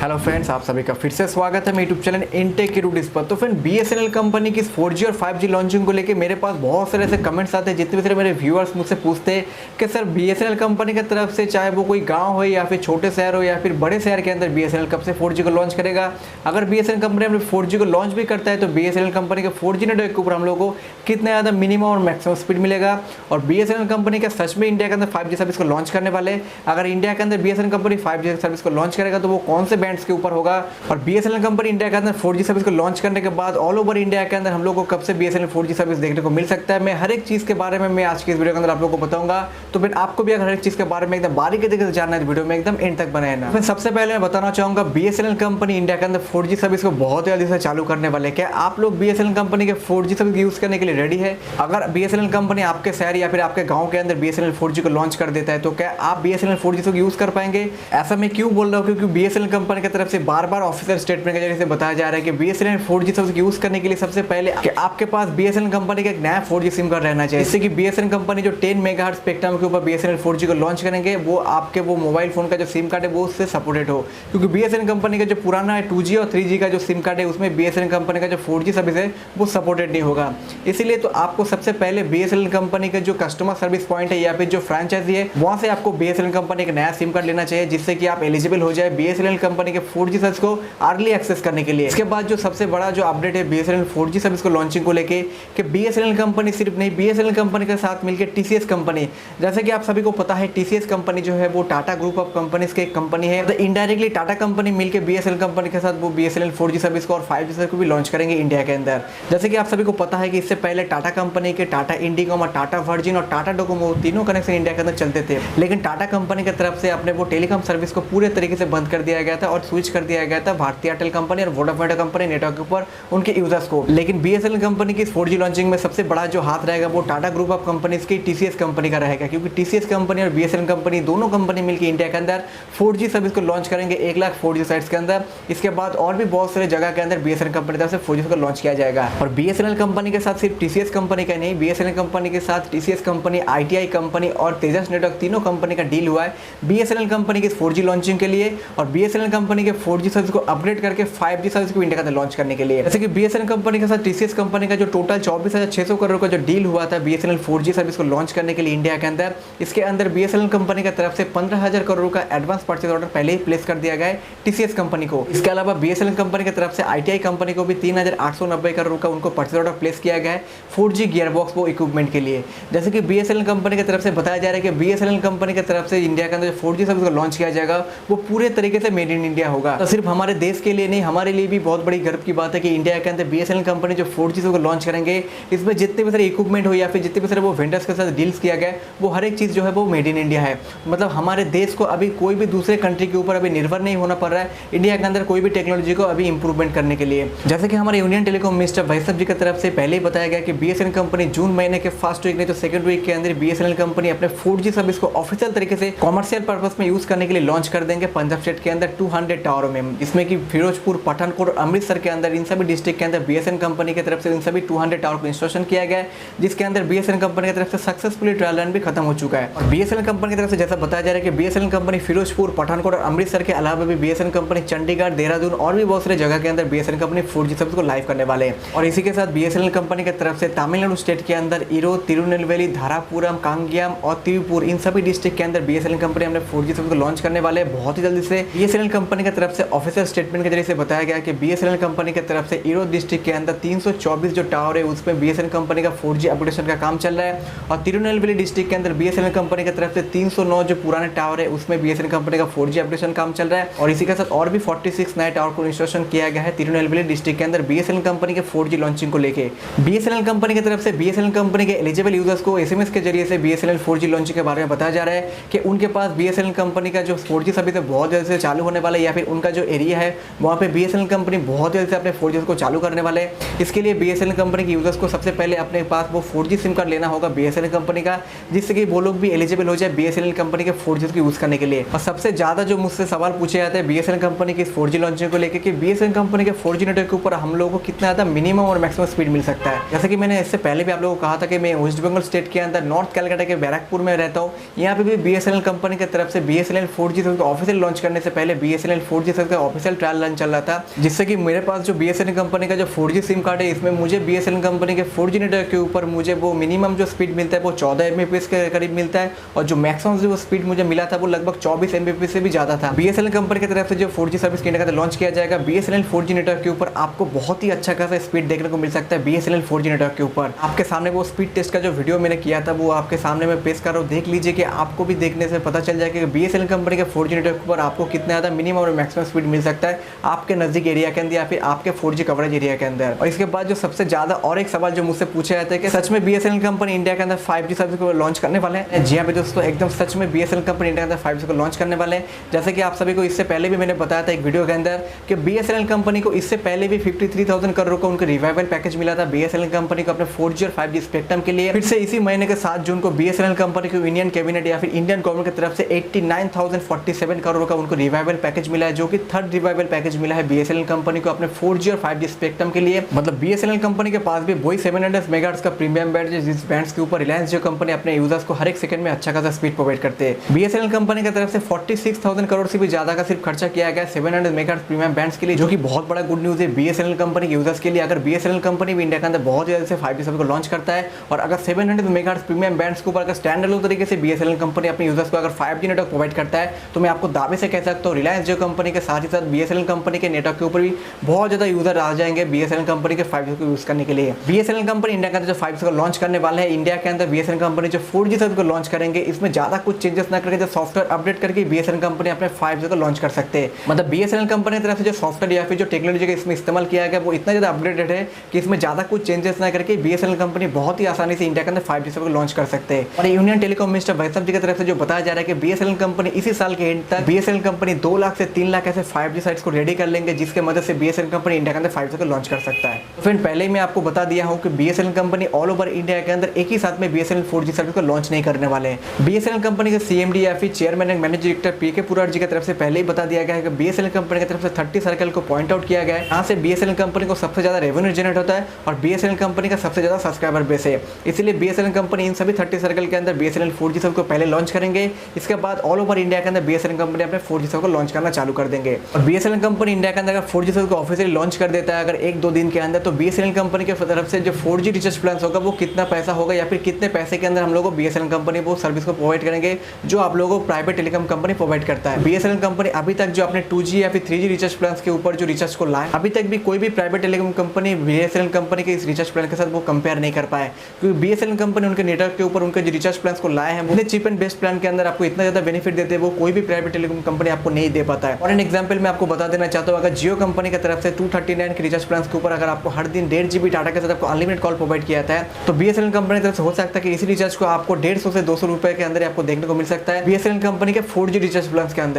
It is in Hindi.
हेलो फ्रेंड्स, आप सभी का फिर से स्वागत है मेरे यूट्यूब चैनल इनटेक के रूटीज पर। तो फ्रेंड, बीएसएनएल कंपनी की 4G और 5G लॉन्चिंग को लेके मेरे पास बहुत सारे ऐसे कमेंट्स आते हैं, जितने भी सारे मेरे व्यूअर्स मुझसे पूछते हैं कि सर बीएसएनएल कंपनी की तरफ से, चाहे वो कोई गांव हो या फिर छोटे शहर हो या फिर बड़े शहर के अंदर, बीएसएनएल कब से 4G को लॉन्च करेगा। अगर बीएसएनएल कंपनी अपने 4G को लॉन्च भी करता है तो बीएसएनएल कंपनी के 4G नेटवर्क के ऊपर हम लोगों को कितना ज़्यादा मिनिमम और मैक्सिमम स्पीड मिलेगा। और बीएसएनएल कंपनी का सच में इंडिया के अंदर 5G सर्विस को लॉन्च करने वाले, अगर इंडिया के अंदर बीएसएनएल कंपनी 5G सर्विस को लॉन्च करेगा तो वो कौन से बैंड्स के ऊपर होगा। और बीएसएनएल कंपनी इंडिया के अंदर 4G सर्विस को लॉन्च करने के बाद ऑल ओवर इंडिया के अंदर हम लोग को कब से बीएसएनएल 4G सर्विस देखने को मिल सकता है, मैं हर एक चीज़ के बारे में मैं आज की इस वीडियो के अंदर आप लोगों को बताऊंगा। तो फिर आपको भी अगर हर एक चीज़ के बारे में एकदम बारीकी तरीके से जानना है तो वीडियो में एकदम एंड तक बनाए ना। फिर सबसे पहले मैं बताना चाहूँगा, बीएसएनएल कंपनी इंडिया के अंदर 4G सर्विस को बहुत जल्दी से चालू करने वाले। क्या आप लोग बीएसएनएल कंपनी के 4G सर्विस यूज़ करने के लिए रेडी है? अगर बीएसएनएल कंपनी आपके शहर या फिर आपके गाँव के अंदर बीएसएनएल 4G को लॉन्च कर देता है तो क्या आप बीएसएनएल 4G को यूज़ कर पाएंगे? ऐसा मैं क्यों बोल रहा हूँ, क्योंकि बीएसएनएल कंपनी की तरफ से बार बार ऑफिशियल स्टेटमेंट के जरिए से बताया जा रहा है कि बीएसएनएल 4G सर्विस यूज करने के लिए सबसे पहले कि आपके पास बीएसएनएल कंपनी का एक नया 4G सिम कार्ड रहना चाहिए, जिससे कि बीएसएनएल कंपनी जो 10 मेगाहर्ट्ज स्पेक्ट्रम के ऊपर बीएसएनएल 4G को लॉन्च करेंगे वो आपके वो मोबाइल फोन का जो सिम कार्ड है वो उससे सपोर्टेड हो। क्योंकि बीएसएनएल कंपनी का जो पुराना 2G और 3G का जो सिम कार्ड है उसमें बीएसएनएल कंपनी का जो 4G सर्विस है वो सपोर्टेड नहीं होगा। इसीलिए तो आपको सबसे पहले बीएसएनएल कंपनी का जो कस्टमर सर्विस पॉइंट है या फिर जो फ्रेंचाइजी है वहां से आपको बीएसएनएल कंपनी का नया सिम कार्ड लेना चाहिए, जिससे कि आप एलिजिबल हो जाए बीएसएनएल कंपनी के 4G सर्विस को अर्ली एक्सेस करने के लिए। इसके बाद जो सबसे बड़ा जो अपडेट है बीएसएनएल 4G सर्विस को लॉन्चिंग को लेके कि बीएसएनएल कंपनी सिर्फ नहीं, बीएसएनएल कंपनी के साथ मिलकर टीसीएस कंपनी, जैसे कि आप सभी को पता है टीसीएस कंपनी जो है वो टाटा ग्रुप ऑफ कंपनीज की एक कंपनी है। तो इनडायरेक्टली टाटा कंपनी मिलकर बीएसएनएल कंपनी के साथ वो बीएसएनएल 4G सर्विस को और 5G सर्विस को भी लॉन्च करेंगे इंडिया के अंदर। जैसे कि आप सभी को पता है कि इससे पहले टाटा कंपनी के टाटा इंडिकॉम और टाटा वर्जिन और टाटा डोकोमो तीनों कनेक्शन इंडिया के अंदर चलते थे, लेकिन टाटा कंपनी की तरफ से अपने वो टेलीकॉम सर्विस को पूरे तरीके से बंद कर दिया गया था और स्विच कर दिया गया था भारतीय एयरटेल कंपनी और वोडाफोन कंपनी नेटवर्क के ऊपर उनके यूजर्स को। लेकिन बीएसएनएल कंपनी की 4G लॉन्चिंग में सबसे बड़ा जो हाथ रहेगा वो टाटा ग्रुप ऑफ कंपनीज की टीसीएस कंपनी का रहेगा, क्योंकि टीसीएस कंपनी और बीएसएनएल कंपनी दोनों कंपनी मिलकर इंडिया के अंदर 4G सर्विस को लॉन्च करेंगे 1 लाख 4G साइट्स के अंदर। इसके बाद और भी बहुत सारे जगह के अंदर बीएसएनएल कंपनी तरफ से 4G को लॉन्च किया जाएगा। और बीएसएनएल कंपनी के साथ सिर्फ टीसीएस कंपनी का नहीं, बीएसएनएल कंपनी के साथ टीसीएस कंपनी, आईटीआई कंपनी और तेजस नेटवर्क तीनों कंपनी का डील हुआ है बीएसएनएल कंपनी की 4G लॉन्चिंग के लिए और बीएसएनएल कंपनी के 4G सर्विस को अपग्रेड करके 5G सर्विस को इंडिया के अंदर लॉन्च करने के लिए। जैसे कि बीएसएनएल कंपनी के साथ टीसीएस कंपनी का जो टोटल 24,600 करोड़ का जो डील हुआ था बीएसएनएल 4G सर्विस को लॉन्च करने के लिए इंडिया के अंदर, इसके अंदर बीएसएनएल कंपनी की तरफ से 15,000 करोड़ का एडवांस परचेज ऑर्डर पहले ही प्लेस कर दिया गया है टीसीएस कंपनी को। इसके अलावा बीएसएनएल कंपनी की तरफ से आईटीआई कंपनी को भी 3,890 करोड़ का उनको परचेज ऑर्डर प्लेस किया गया है 4G गियरबॉक्स वो इक्विपमेंट के लिए। जैसे कि बीएसएनएल कंपनी की तरफ से बताया जा रहा है कि बीएसएनएल कंपनी की तरफ से इंडिया के अंदर जो 4G सर्विस को लॉन्च किया जाएगा वो पूरे तरीके से मेड इन इंडिया होगा। तो सिर्फ हमारे देश के लिए नहीं, हमारे लिए भी बहुत बड़ी गर्व की बात है कि इंडिया के अंदर बीएसएनएल कंपनी जो 4G को लॉन्च करेंगे, इसमें जितने भी सारे इक्विपमेंट हो या फिर जितने भी सारे वो वेंडर्स के साथ डील्स किया गया वो हर एक चीज़ जो है वो मेड इन इंडिया है। मतलब हमारे देश को अभी कोई भी दूसरे कंट्री के ऊपर अभी निर्भर नहीं होना पड़ रहा है इंडिया के अंदर कोई भी टेक्नोलॉजी को अभी इंप्रूवमेंट करने के लिए। जैसे कि हमारे यूनियन टेलीकॉम मिनिस्टर वैष्णव जी की तरफ से पहले ही बताया गया कि बीएसएनएल कंपनी जून महीने के फर्स्ट वीक नहीं तो सेकंड वीक के अंदर बीएसएनएल कंपनी अपने 4G सर्विस को ऑफिशियल तरीके से कॉमर्शियल पर्पस में यूज करने के लिए लॉन्च कर देंगे पंजाब स्टेट के अंदर 200 टावरों में, जिसमें कि फिरोजपुर, पठानकोट और अमृतसर के अंदर इन सभी डिस्ट्रिक्ट के अंदर बीएसएनएल कंपनी की तरफ से इन सभी 200 टावर को इंस्टॉलेशन किया गया है, जिसके अंदर बीएसएनएल कंपनी की तरफ से सक्सेसफुली ट्रायल रन भी खत्म हो चुका है। और बीएसएनएल कंपनी की तरफ से जैसा बताया जा रहा है कि बीएसएनएल कंपनी फिरोजपुर, पठानकोट और अमृतसर के अलावा भी बीएसएनएल कंपनी चंडीगढ़, देहरादून और भी बहुत सारे जगह के अंदर बीएसएनएल कंपनी 4G सर्विस को लाइव करने वाले हैं। और इसी के साथ बीएसएनएल कंपनी की तरफ से तमिलनाडु स्टेट के अंदर ईरोड, तिरुनेलवेली, धारापुरम, कांगेयम और तिरुपुर इन सभी डिस्ट्रिक्ट के अंदर बीएसएनएल कंपनी अपने 4G सर्विस को लॉन्च करने वाले बहुत ही जल्दी से। बीएसएनएल कंपनी की तरफ से ऑफिशियल स्टेटमेंट के जरिए से बताया गया कि बीएसएनएल कंपनी की तरफ से ईरोड डिस्ट्रिक्ट के अंदर 324 जो टावर है उसमें बीएसएनएल कंपनी का 4G अपग्रेडेशन का काम चल रहा है। और तिरुनेलवेली डिस्ट्रिक्ट के अंदर बीएसएनएल कंपनी की तरफ से 309 जो पुराने टावर है उसमें बीएसएनएल कंपनी का 4G अपग्रेडेशन काम चल रहा है। और इसी के साथ और भी 46 नए टावर को इंस्टॉलेशन किया गया है तिरुनेलवेली डिस्ट्रिक्ट के अंदर बीएसएनएल कंपनी के 4G लॉन्चिंग को लेके। बीएसएनएल कंपनी की तरफ से बीएसएनएल कंपनी के एलिजिबल यूजर्स को एसएमएस के जरिए से बीएसएनएल 4G लॉन्चिंग के बारे में बताया जा रहा है कि उनके पास बीएसएनएल कंपनी का जो 4G सर्विस है बहुत जल्द से चालू होने वाला है, या फिर उनका जो एरिया है वहाँ पे बीएसएनएल कंपनी बहुत जल्द से अपने 4G को चालू करने वाले हैं। इसके लिए बीएसएनएल कंपनी के यूजर्स को सबसे पहले अपने पास वो 4G सिम कार्ड लेना होगा बीएसएनएल कंपनी का, जिससे कि वो लोग भी एलिजिबल हो जाए बीएसएनएल कंपनी के 4G को यूज करने के लिए। और सबसे ज्यादा जो मुझसे सवाल पूछे जाते हैं बीएसएनएल कंपनी की 4G लॉन्चिंग को लेकर कि बीएसएनएल कंपनी के 4G नेटवर्क के ऊपर हम लोगों को कितना ज्यादा मिनिमम और मैक्सिमम स्पीड मिल सकता है। जैसे कि मैंने इससे पहले भी आप लोगों को कहा था कि मैं वेस्ट बंगाल स्टेट के अंदर नॉर्थ कैलकाटा के बैरकपुर में रहता हूँ। यहाँ पे भी बीएसएनएल कंपनी की तरफ से बीएसएनएल 4G सर्विस को ऑफिशियल लॉन्च करने से पहले बीएसएनएल BSNL 4G सर्विस का ऑफिशियल ट्रायल रन चल रहा था, जिससे कि मेरे पास जो BSNL कंपनी का जो 4G सिम कार्ड है, इसमें मुझे BSNL कंपनी के 4G नेटवर्क के ऊपर मुझे वो मिनिमम जो स्पीड मिलता है वो 14 Mbps के करीब मिलता है, और जो मैक्सिमम जो स्पीड मुझे मिला था वो लगभग 24 Mbps से भी ज़्यादा था। BSNL कंपनी की तरफ से जो 4G सर्विस इंडिया के अंदर लॉन्च किया जाएगा, BSNL 4G नेटवर्क के ऊपर आपको बहुत ही अच्छा खासा स्पीड देखने को मिल सकता है। BSNL 4G नेटवर्क के ऊपर आपके सामने वो स्पीड टेस्ट का जो वीडियो मैंने किया था वो आपके सामने मैं पेश कर रहा हूँ, देख लीजिए कि आपको भी देखने से पता चल जाएगा कि BSNL कंपनी के 4G नेटवर्क पर आपको कितना ज़्यादा मिनिमम और मैक्सिमम स्पीड मिल सकता है आपके नज़दीक एरिया के अंदर या फिर आपके 4G कवरेज एरिया के अंदर। और इसके बाद जो सबसे ज़्यादा और एक सवाल जो मुझसे पूछा जाता है कि सच में BSNL कंपनी इंडिया के अंदर 5G सर्विस को लॉन्च करने वाले हैं? जी हाँ दोस्तों, एकदम सच में BSNL कंपनी इंडिया के अंदर 5G को लॉन्च करने वाले हैं। जैसे कि आप सभी को इससे पहले भी मैंने बताया था एक वीडियो के अंदर कि BSNL कंपनी को इससे पहले भी 53,000 करोड़ का उनको रिवाइवल पैकेज मिला था BSNL कंपनी को अपने 4G और 5G स्पेक्ट्रम के लिए। फिर से इसी महीने के 7 जून को BSNL कंपनी को इंडियन कैबिनेट या फिर इंडियन गवर्नमेंट की तरफ से 89,047 करोड़ का उनको रिवाइवल पैकेज मिला है, जो कि थर्ड रिवाइवल पैकेज मिला है BSNL कंपनी को अपने 4G और 5G स्पेक्ट्रम के लिए। मतलब BSNL कंपनी के पास भी वही 700 मेगाहर्ट्ज का प्रीमियम बैंड है, जिस बैंड्स के ऊपर रिलायंस जियो कंपनी अपने यूजर्स को हर एक सेकंड में अच्छा खासा स्पीड प्रोवाइड करते हैं। BSNL कंपनी की तरफ से 46,000 करोड़ से भी ज्यादा का सिर्फ खर्चा किया गया 700 मेगाहर्ट्ज प्रीमियम बैंड्स के लिए, जो कि बहुत बड़ा गुड न्यूज है BSNL कंपनी के यूजर्स के लिए। अगर BSNL कंपनी भी इंडिया के अंदर बहुत जल्द से 5G सर्विस को लॉन्च करता है और अगर 700 मेगाहर्ट्ज प्रीमियम बैंड्स के ऊपर अगर स्टैंड अलोन तरीके से BSNL कंपनी अपने यूजर्स को अगर 5G नेटवर्क प्रोवाइड करता है, तो मैं आपको दावे से कह सकता हूँ रिलायंस जियो कंपनी के साथ ही साथ BSNL कंपनी के नेटवर्क के ऊपर भी बहुत ज्यादा यूजर आ जाएंगे BSNL कंपनी के 5G को यूज करने के लिए। BSNL कंपनी इंडिया के अंदर जो 5G को लॉन्च करने वाले हैं, इंडिया के अंदर BSNL कंपनी जो 4G सर्विस को लॉन्च करेंगे, इसमें ज्यादा कुछ चेंजेस ना करके जो सॉफ्टवेयर अपडेट करके BSNL कंपनी अपने 5G को लॉन्च कर सकते हैं। मतलब BSNL कंपनी की तरफ से जो सॉफ्टवेयर या फिर जो टेक्नोलॉजी का इसमें इस्तेमाल किया गया वो इतना ज्यादा अपडेटेड है कि इसमें ज्यादा कुछ चेंजेस ना करके BSNL कंपनी बहुत ही आसानी से इंडिया के अंदर 5G सर्विस को लॉन्च कर सकते हैं। और यूनियन टेलीकॉम मिनिस्टर वैष्णव जी की तरफ से जो बताया जा रहा है कि BSNL कंपनी इसी साल के एंड तक BSNL कंपनी 2 लाख से 3 लाख ऐसे 5G साइट्स को रेडी कर लेंगे, जिसके मदद से BSNL कंपनी इंडिया के अंदर 5G को लॉन्च कर सकता है। तो फ्रेंड, पहले ही मैं आपको बता दिया हूं कि BSNL company all over India के अंदर एक ही साथ में BSNL 4G सर्विस को लॉन्च नहीं करने वाले हैं। BSNL कंपनी के CMD या फिर chairman and managing director PK पुरार जी की तरफ से पहले ही बता दिया गया है कि BSNL कंपनी की तरफ से 30 सर्कल को पॉइंट आउट किया गया है, यहाँ से BSNL कंपनी को सबसे ज्यादा रेवेन्यू जनरेट होता है और BSNL कंपनी का सबसे ज्यादा सब्सक्राइबर बेस है। इसलिए BSNL कंपनी इन सभी 30 सर्कल के अंदर BSNL 4G सर्विस को पहले लॉन्च करेंगे। इसके बाद ऑल ओवर इंडिया के अंदर BSNL कंपनी अपने 4G सर्विस को लॉन्च करना चालू कर देंगे। और BSNL कंपनी इंडिया के अंदर 4G सर्विस को ऑफिशियली लॉन्च कर देता है अगर 1-2 दिन के अंदर, तो BSNL कंपनी की तरफ से जो 4G रिचार्ज प्लान होगा वो कितना पैसा होगा या फिर कितने पैसे के अंदर हम लोगों को BSNL कंपनी वो सर्विस को प्रोवाइड करेंगे, जो आप लोगों को प्राइवेट टेलीकॉम कंपनी प्रोवाइड करता है। BSNL कंपनी अभी तक जो अपने 2G या फिर 3G रिचार्ज प्लान के ऊपर जो रिचार्ज को लाए, अभी तक भी कोई भी private telecom company BSNL company के इस रिचार्ज प्लान के साथ वो कंपेयर नहीं कर पाए, क्योंकि BSNL कंपनी उनके नेटवर्क के ऊपर उनके जो रिचार्ज प्लान को लाए हैं वो चीप एंड बेस्ट प्लान के अंदर आपको इतना ज्यादा बेनिफिट देते हैं वो कोई भी प्राइवेट टेलीकॉम कंपनी आपको नहीं दे पाता है। और एन एग्जांपल मैं आपको बता देना चाहता हूँ, अगर जियो कंपनी की तरफ से 239 के रिचार्ज प्लान के ऊपर अगर आपको हर दिन 1.5 GB डाटा के साथ आपको अनलिमिटेड कॉल प्रोवाइड किया जाता है, तो BSNL कंपनी की तरफ से हो सकता है कि इसी रिचार्ज को आपको 150 से 200 रुपए के अंदर आपको देखने को मिल सकता है BSNL कंपनी के 4G रिचार्ज प्लान के अंदर।